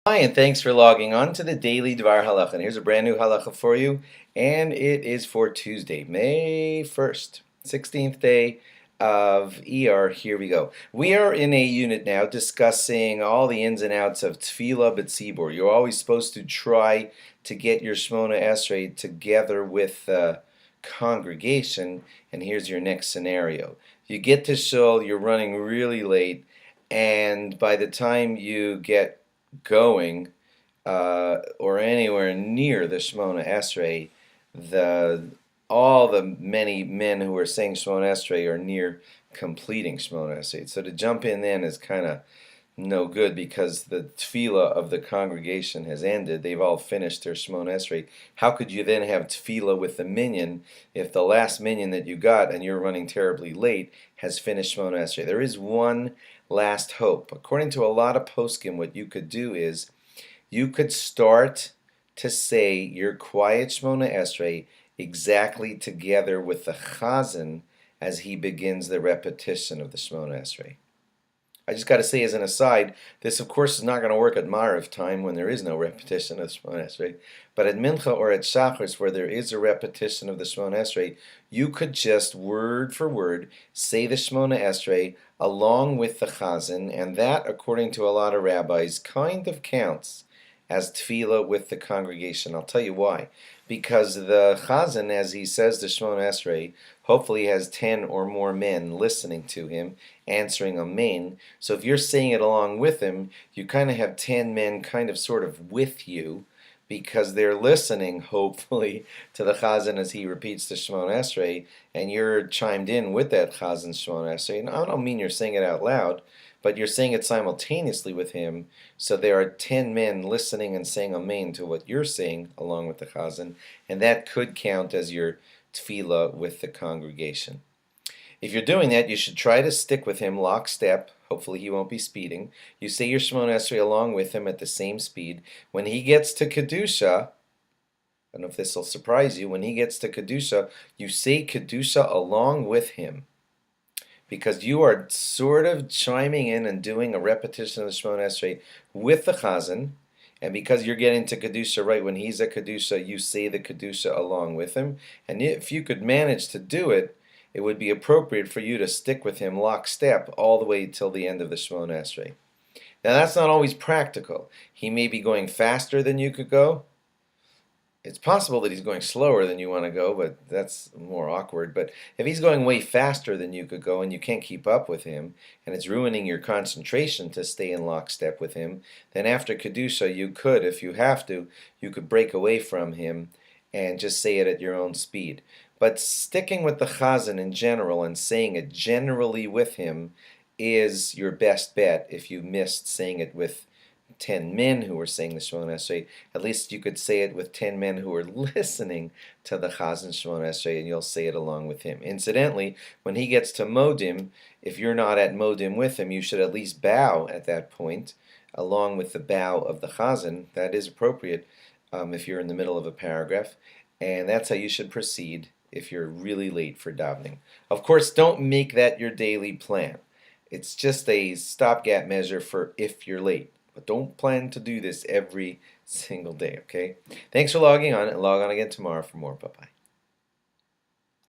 Hi, and thanks for logging on to the Daily DVAR Halacha. And here's a brand new halacha for you, and it is for Tuesday, May 1st, 16th day of Iyar. Here we go. We are in a unit now discussing all the ins and outs of Tefillah B'tzibur. You're always supposed to try to get your Shmoneh Esrai together with the congregation, and here's your next scenario. You get to Shul, you're running really late, and by the time you get going or anywhere near the Shmoneh Esrai, all the many men who are saying Shmoneh Esrai are near completing Shmoneh Esrai. So to jump in then is kind of no good because the tefillah of the congregation has ended. They've all finished their Shmoneh Esrai. How could you then have tefillah with the minyan if the last minyan that you got and you're running terribly late has finished Shmoneh Esrai? There is one last hope. According to a lot of poskim, what you could do is you could start to say your quiet Shmoneh Esrai exactly together with the chazan as he begins the repetition of the Shmoneh Esrai. I just got to say as an aside, this of course is not going to work at Ma'ariv time when there is no repetition of the Shmoneh Esrai, but at Mincha or at Shachris where there is a repetition of the Shmoneh Esrai, you could just word for word say the Shmoneh Esrai along with the Chazan, and that, according to a lot of rabbis, kind of counts as tefillah with the congregation. I'll tell you why. Because the Chazan, as he says the Shmoneh Esrai, hopefully has 10 or more men listening to him, answering Amen. So if you're saying it along with him, you kind of have 10 men kind of sort of with you, because they're listening, hopefully, to the Chazan as he repeats the Shmoneh Esrai, and you're chimed in with that Chazan's Shmoneh Esrai. And I don't mean you're saying it out loud, but you're saying it simultaneously with him, so there are 10 men listening and saying Amen to what you're saying along with the Chazan, and that could count as your tefillah with the congregation. If you're doing that, you should try to stick with him lockstep. Hopefully he won't be speeding. You say your Shmoneh Esrai along with him at the same speed. When he gets to Kedusha, I don't know if this will surprise you, when he gets to Kedusha, you say Kedusha along with him, because you are sort of chiming in and doing a repetition of the Shmoneh Esrai with the Chazan, and because you're getting to Kedusha right when he's at Kedusha, you say the Kedusha along with him. And if you could manage to do it, it would be appropriate for you to stick with him lockstep all the way till the end of the Shmoneh Esrai. Now that's not always practical. He may be going faster than you could go. It's possible that he's going slower than you want to go, but that's more awkward. But if he's going way faster than you could go and you can't keep up with him, and it's ruining your concentration to stay in lockstep with him, then after Kedusha you could, if you have to, you could break away from him and just say it at your own speed. But sticking with the Chazan in general and saying it generally with him is your best bet if you missed saying it with 10 men who were saying the Shmoneh Esrai. At least you could say it with 10 men who were listening to the Chazan Shmoneh Esrai, and you'll say it along with him. Incidentally, when he gets to Modim, if you're not at Modim with him, you should at least bow at that point, along with the bow of the Chazan. That is appropriate if you're in the middle of a paragraph, and that's how you should proceed if you're really late for davening. Of course, don't make that your daily plan. It's just a stopgap measure for if you're late. But don't plan to do this every single day, okay? Thanks for logging on, and log on again tomorrow for more. Bye-bye.